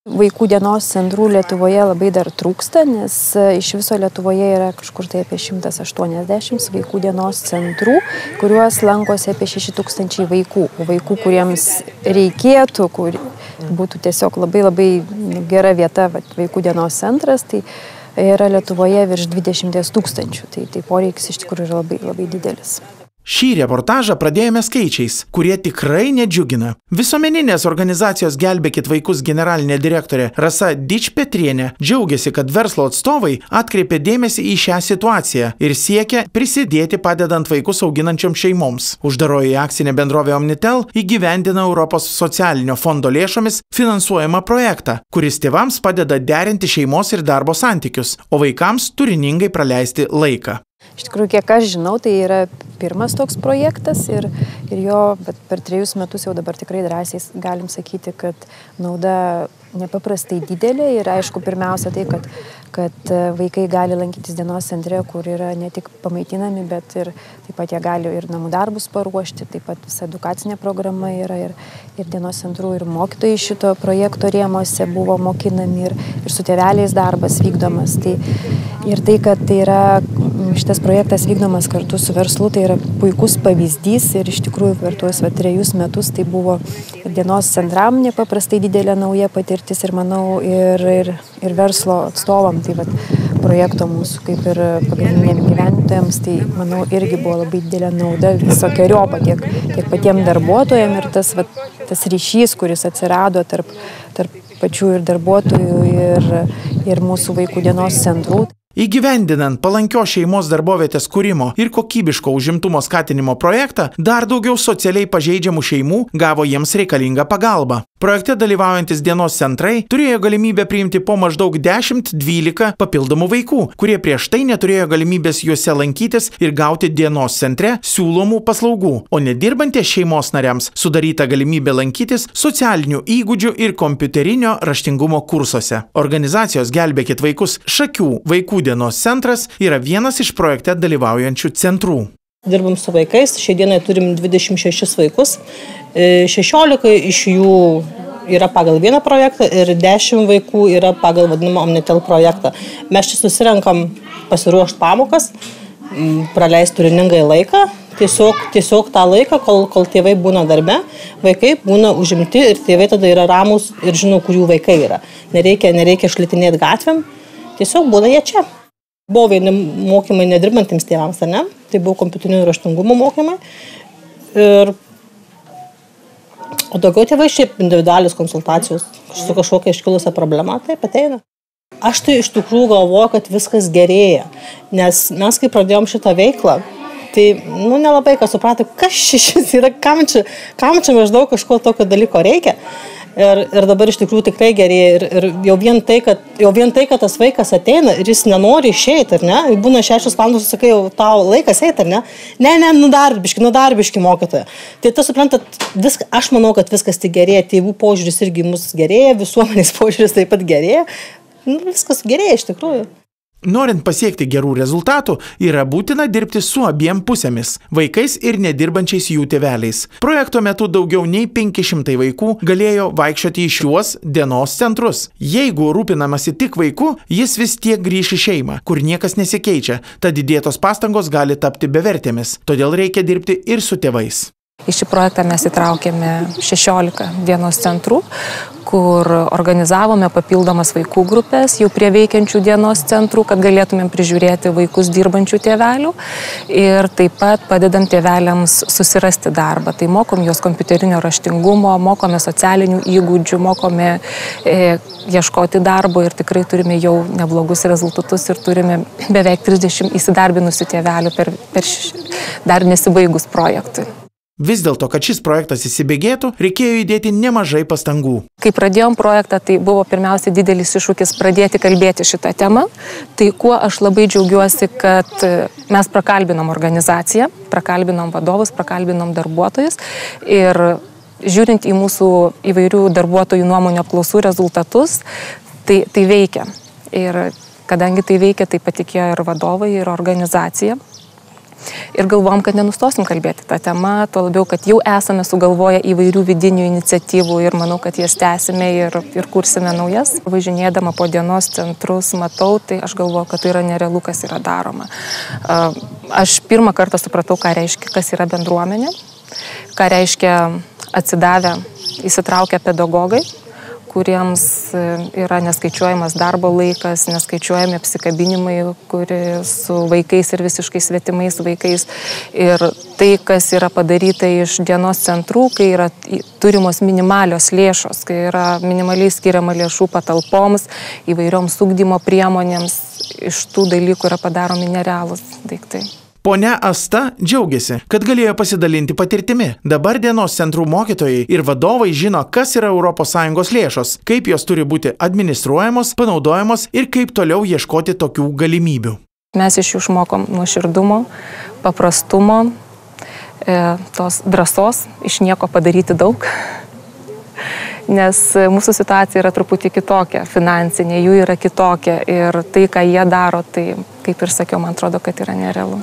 Vaikų dienos centrų Lietuvoje labai dar trūksta, nes iš viso Lietuvoje yra kažkur tai apie 180 vaikų dienos centrų, kuriuos lankosi apie 6000 vaikų. Vaikų, kuriems reikėtų, kur būtų tiesiog labai gera vieta, vaikų dienos centras, tai yra Lietuvoje virš 20 000. Tai poreikis iš tikrųjų yra labai didelis. Šį reportažą pradėjome skaičiais, kurie tikrai nedžiugina. Visuomeninės organizacijos Gelbėkit vaikus generalinė direktorė Rasa Dičpetrienė džiaugiasi, kad verslo atstovai atkreipė dėmesį į šią situaciją ir siekia prisidėti padedant vaikus auginančioms šeimoms. Uždaroji akcinė bendrovė Omnitel įgyvendina Europos socialinio fondo lėšomis finansuojamą projektą, kuris tėvams padeda derinti šeimos ir darbo santykius, o vaikams turiningai praleisti laiką. Iš tikrųjų, kiek aš žinau, tai yra pirmas toks projektas ir jo per 3 metus jau dabar tikrai drąsiai galim sakyti, kad nauda nepaprastai didelė ir aišku, pirmiausia tai, kad vaikai gali lankytis dienos centre, kur yra ne tik pamaitinami, bet ir taip pat jie gali ir namų darbus paruošti, taip pat visa edukacinė programa yra ir dienos centrų ir mokytojai šito projekto rėmose buvo mokinami ir su tėveliais darbas vykdomas. Tai, kad tai yra šitas projektas vykdomas kartu su verslu, tai yra puikus pavyzdys ir iš tikrųjų per tuos 3 metus tai buvo dienos centram nepaprastai didelė nauja patirtis ir manau ir verslo atstovam, tai projekto mūsų kaip ir pagrindiniam gyventojams, tai manau irgi buvo labai didelė nauda visokeriopą tiek patiems darbuotojams ir tas ryšys, kuris atsirado tarp pačių ir darbuotojų ir mūsų vaikų dienos centrų. Įgyvendinant palankios šeimos darbovietės kūrimo ir kokybiško užimtumo skatinimo projektą, dar daugiau socialiai pažeidžiamų šeimų gavo jiems reikalingą pagalbą. Projekte dalyvaujantis dienos centrai turėjo galimybę priimti po maždaug 10-12 papildomų vaikų, kurie prieš tai neturėjo galimybės juose lankytis ir gauti dienos centre siūlomų paslaugų, o nedirbantiems šeimos nariams sudaryta galimybė lankytis socialinių įgūdžių ir kompiuterinio raštingumo kursuose. Organizacijos Gelbėkit vaikus Šakių vaikų dienos centras yra vienas iš projekte dalyvaujančių centrų. Dirbam su vaikais, šiai dienai turim 26 vaikus, 16 iš jų yra pagal vieną projektą ir 10 vaikų yra pagal vadinamą Omnitel projektą. Mes čia susirenkam pasiruošti pamokas, praleisti turiningai laiką, tiesiog tą laiką, kol tėvai būna darbe, vaikai būna užimti ir tėvai tada yra ramūs ir žino, kur jų vaikai yra. Nereikia šlitinėti gatvėm, tiesiog būna jie čia. Buvo vieni mokymai nedirbantiems tėvams, ar ne? Tai buvo kompiuterinio raštingumo mokymai. O daugiau tėvai šiaip individualios konsultacijos su kažkokia iškilusia problema, taip ateina. Aš tai iš tikrųjų galvoju, kad viskas gerėja, nes mes kai pradėjom šitą veiklą, tai nelabai kas suprato, kas šis yra, kam čia maždaug kažko tokio dalyko reikia. Ir dabar iš tikrųjų tikrai gerėja ir jau vien tai, kad tas vaikas ateina ir jis nenori išeiti, ar ne? Būna 6 valandos, sakai, jau tau laikas eiti, ar ne? Ne, darbiški mokytoja. Tai tu suprantat, aš manau, kad viskas tik gerėja, tėvų požiūris irgi mus gerėja, visuomenės požiūris taip pat gerėja. Viskas gerėja iš tikrųjų. Norint pasiekti gerų rezultatų, yra būtina dirbti su abiem pusėmis – vaikais ir nedirbančiais jų tėveliais. Projekto metu daugiau nei 500 vaikų galėjo vaikščioti į šiuos dienos centrus. Jeigu rūpinamasi tik vaiku, jis vis tiek grįš į šeimą, kur niekas nesikeičia, tad įdėtos pastangos gali tapti bevertėmis, todėl reikia dirbti ir su tėvais. Į šį projektą mes įtraukėme 16 dienos centrų, kur organizavome papildomas vaikų grupės jau prie veikiančių dienos centrų, kad galėtumėm prižiūrėti vaikus dirbančių tėvelių ir taip pat padedam tėveliams susirasti darbą. Tai mokom juos kompiuterinio raštingumo, mokome socialinių įgūdžių, mokome ieškoti darbo ir tikrai turime jau neblogus rezultatus ir turime beveik 30 įsidarbinusių tėvelių per dar nesibaigus projektui. Vis dėlto, kad šis projektas įsibėgėtų, reikėjo įdėti nemažai pastangų. Kai pradėjom projektą, tai buvo pirmiausia didelis iššūkis pradėti kalbėti šitą temą. Tai kuo aš labai džiaugiuosi, kad mes prakalbinom organizaciją, prakalbinom vadovus, prakalbinom darbuotojus ir žiūrint į mūsų įvairių darbuotojų nuomonių apklausų rezultatus, tai veikia. Ir kadangi tai veikia, tai patikėjo ir vadovai, ir organizacija. Ir galvom, kad nenustosim kalbėti tą temą, tuo labiau, kad jau esame sugalvoję įvairių vidinių iniciatyvų ir manau, kad jas tęsime ir kursime naujas. Važinėdama po dienos centrus matau, tai aš galvoju, kad tai yra nerealu, kas yra daroma. Aš pirmą kartą supratau, ką reiškia, kas yra bendruomenė, ką reiškia atsidavę, įsitraukę pedagogai, kuriems yra neskaičiuojamas darbo laikas, neskaičiuojami apsikabinimai, su vaikais ir visiškai svetimais vaikais. Ir tai, kas yra padaryta iš dienos centrų, kai yra turimos minimalios lėšos, kai yra minimaliai skiriama lėšų patalpoms, įvairioms ugdymo priemonėms, iš tų dalykų yra padaromi nerealūs daiktai. Ponia Asta džiaugiasi, kad galėjo pasidalinti patirtimi. Dabar dienos centrų mokytojai ir vadovai žino, kas yra ES lėšos, kaip jos turi būti administruojamos, panaudojamos ir kaip toliau ieškoti tokių galimybių. Mes iš jų išmokom nuoširdumo, paprastumo, tos drąsos iš nieko padaryti daug. Nes mūsų situacija yra truputį kitokia, finansinė, jų yra kitokia ir tai, ką jie daro, tai, kaip ir sakiau, man atrodo, kad yra nerealu.